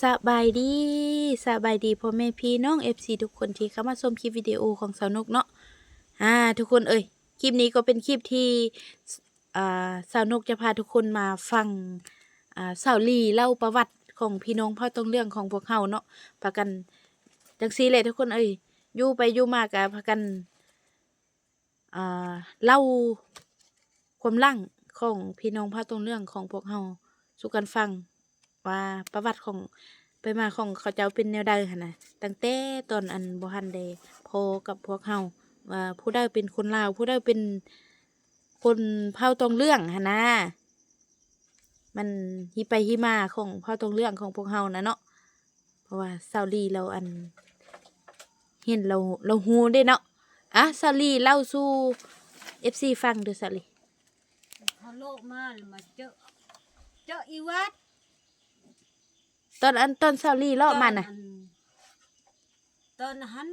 สบายดีพ่อแม่พี่น้อง FC ทุกคนที่เข้ามาชมคลิปวิดีโอของสาวนกเนาะทุกคนคลิปนี้ก็เป็นคลิปที่สาวนกจะพาทุกคนมาฟังสาวลีเล่าประวัติของพี่น้องเผ่าตองเรื่องของพวกเฮาเนาะพากันจังซี่แหละทุกคนอยู่ไปอยู่มาก็พากันเล่าความหลังของพี่น้องเผ่าตองเรื่องของพวกเฮาสู่กันฟังว่าประวัติของไปมาของเขาเจ้าเป็นแนวใดหั่นน่ะตั้งแต่ตอนอันบ่ทันได้พอกับพวกเฮาว่าผู้ใดเป็นคนลาวผู้ใดเป็นคนเผ่าตองเรื่องหั่นนะมันที่ไปที่มาของเผ่าตองเรื่องของพวกเฮานะเนาะเพราะว่าซาวลีเราอันเห็นเราฮู้เด้เนาะซาวลีเล่าสู่ FC ฟังเด้อซาวลีเขาโลกมามาเจออีวัดตอนซาวลีเลาะมันน่ะตอนหัน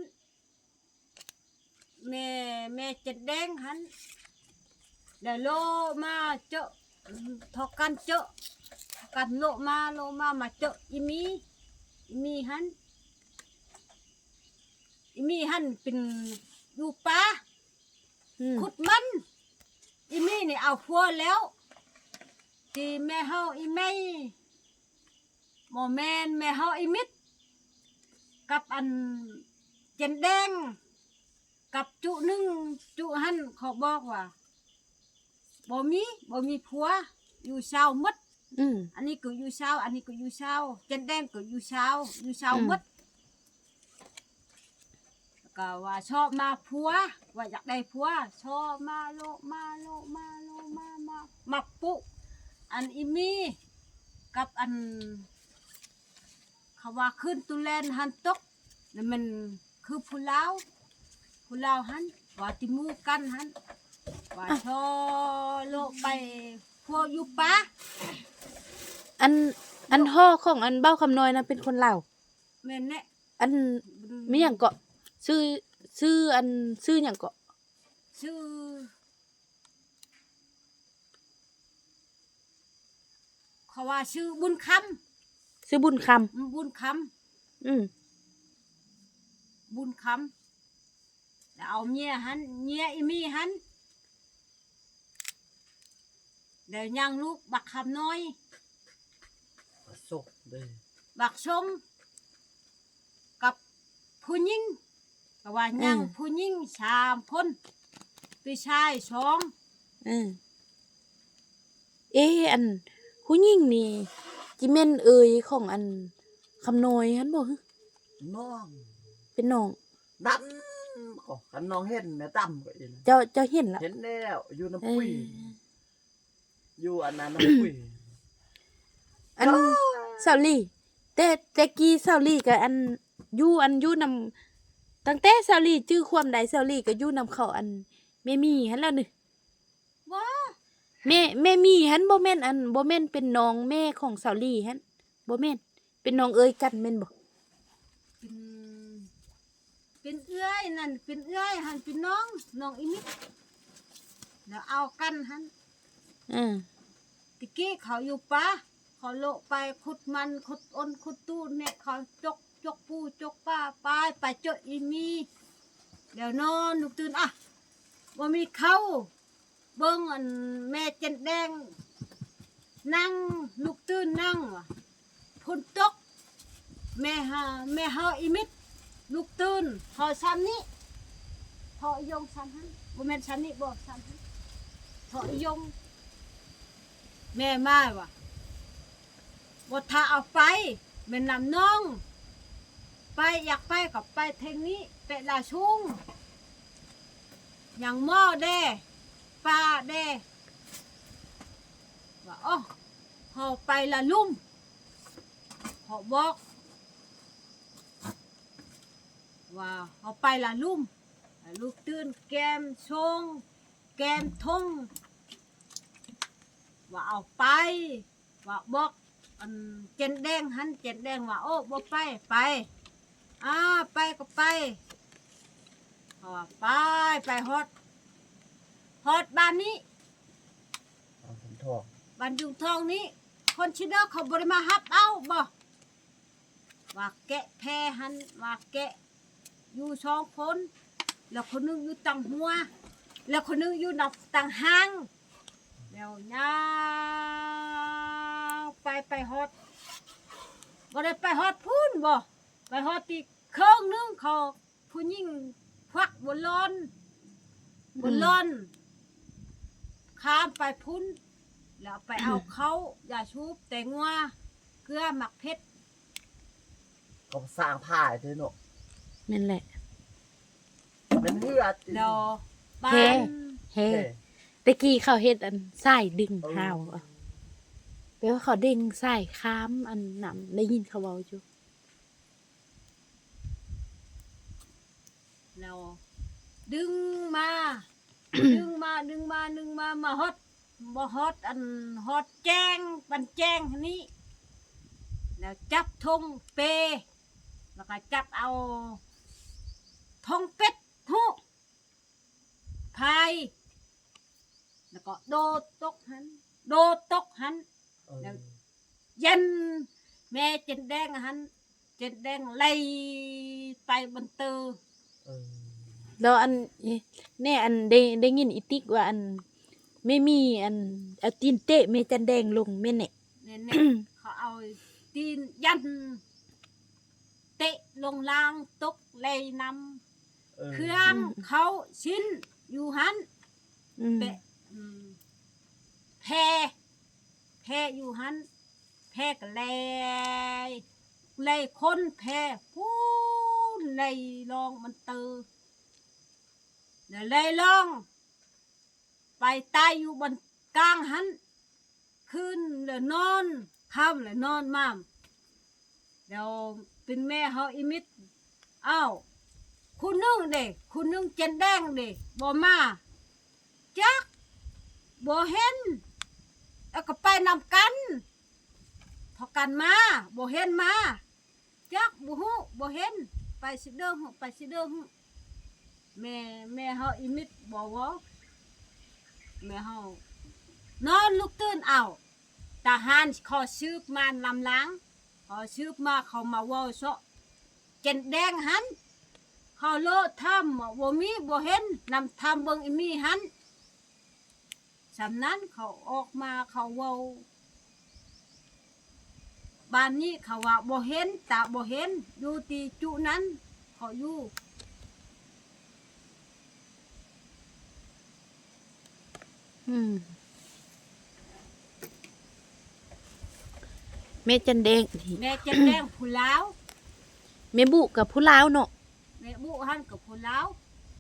แม่จัดแดงหันเดี๋ยวโลมาเจอทอกันเจอกันโลมามาเจออีมีหันเป็นอยู่ป่าขุดมันอีมีนี่เอาพัวแล้วที่แม่เฮาอีแม่หมอแมนแม่เฮาอีมิดกับอันเจนแดงกับจุนึงจุหันเขาบอกว่าบ่มีผัวอยู่เช้าหมดอันนี้ก็อยู่เช้าอันนี้ก็อยู่เช้าเจนแดงก็อยู่เช้าหมดก็ว่าชอบมาผัวว่าอยากได้ผัวชอบมาโลมาปุอันอีมีกับอันเขาว่าขึ้นตุแลนหันตกนั่นมันคือผู้ลาวหันว่าติมูกันหันว่าชอโลไปพวกอยู่ป่าอันพ่อของอันเบ้าคำน้อยนะเป็นคนลาวแม่นแน่อันมีหยังเกาะชื่ออันชื่อหยังเกาะชื่อเขาว่าชื่อบุญคำชื่อบุญคำบุญคำแล้วเอาเมียอีมีหันเดี๋ยวยังลูกบักคำน้อยบักชมกับผู้หญิงก็ว่ายังผู้หญิง3 คนผู้ชาย2อันผู้หญิงนี่จิแม่นของอันคำน้อยหั่นบ่น้องเป็นน้องดำก็คันน้องเห็นแม่ดำก็อีเจ้าเห็นล่ะเห็นแล้วอยู่น้ำปุ้ยอยู่อันนั้นน้ำปุ้ยอันสาวลีแต่กี้สาวลีก็อันอยู่นำตั้งแต่สาวลีจื้อความใดสาวลีก็อยู่นำเขาอันแม่มีหั่นแล้วนี่ว้าแม่มีหั่นบ่แม่นเป็นน้องแม่ของสาวลีหั่นบ่แม่นเป็นน้องกันแม่นบ่เป็นเอื้อยนั่นเป็นเอื้อยหันเป็นน้องอีมิดแล้วเอากันหันตะกี้เขาอยู่ป่าเขาโลไปขุดมันขุดอ้นขุดตู้เนี่ยเขาจกปูจกป้าไปเจออีมีเดี๋ยวนอนลูกตื่นว่ามีเขาเบิ้งอันแม่เจนแดงนั่งลูกตื่นนั่งพุ่นตกแม่เฮาอีมิดลูกตื่นพอซ้ำนี้พอยงซ้ำนั้นบ่แม่นซ้ำนี้บ่ซ้ำนั้นพอยงแม่มาว่ะบ่ถ้าเอาไปแม่นำน้องไปอยากไปกับไปเทงนี้เตะลาชุงอย่างหม้อแด้ปลาแด้ว่าพอไปละลุ่มพอบอกว่าเอาไปละลุ่มลูกตื่นแกมชงแกมทงว่าเอาไปว่าบอกอันเจนแดงหันเจนแดงว่าบ่ไปไปก็ไปไปฮอดบ้านนี้บ้านยุงทองนี้คนชิดเขาบริมาฮับเอาบ่ ว่าแกะแพหันว่าแกะอยู่สองคนแล้วคนหนึงอยู่ตังหัวแล้วคนหนึงอยู่นอกตังหางแล้วย่างไปฮอดบ่ได้ไปฮอดพูนบ่ไปฮอดที่เครื่องนึงเขาผู้หญิงควักบนลอนข้ามไปพุ่นแล้วไปเอาเขาอย่าชูบแต่งัวเกลือหมักเพชร ก็สร้างผ้าให้เธอเนาะ นั่นแหละ มันเหือด แล้วบ้า เฮ้ น เฮ้ เฮ้ ตะกี้เขาเฮ็ดอันสายดึงหาวอะแปลว่าเขาดึงสายค้ามอันนำได้ยินเขาเว้าอยู่ แล้วดึงมา ดึงมามาฮอดบ่ฮอดอันฮอดแจ้งปันแจ้งนี้แล้วจับธงเปแล้วก็จับเอาธงเป็ดทุพายแล้วก็โดดตกหันยันแม่เจนแดงหันเจนแดงไล่ไปบนเตือ เออ แล้วอันแน่อันได้ยินอีติ๊กว่าอันไม่มีอันเอาตีนเตะเมจันแดงลงแม่นแหน่ เนี่ยเขาเอาตีนยันเตะลงล่างตกเลยนำเครื่องเขาชิ้นอยู่หัน อืม เปะแพอยู่หันแพก็เลยคนแพพูนเลยลองมันเตอเลยลองไปตายอยู่บนกลางหันขึ้นเลยนอนค่ำเลยนอนมามเดี๋ยวเป็นแม่เขาอิมิตอ้าวคุณนึ่งเด็กคุณนึ่งเจนแดงเด็กบ่มาจักบ่เห็นแล้วก็ไปนำกันพอกันมาบ่เห็นมาจักบ่ฮู้บ่เห็นไปสิเด้อแม่เฮาอิมิตบ่เว้าแม่เฮานอนลุกตื่นเอาทหารขอสืบมานำหลังขอสืบมาเขามาเว้าซะเจนแดงหันเขาโลดทำบ่มีบ่เห็นนำทำเบิ่งอีมีหันสำนั้นเขาออกมาเขาเว้าบ้านนี้เขาว่าบ่เห็นตาบ่เห็นอยู่ที่จุนั้นเขาอยู่ อืมเมจันแดงนี่ แม่เจนแดงผู้ลาว แม่บุกับผู้ลาวเนาะ แม่บุหันกับผู้ลาว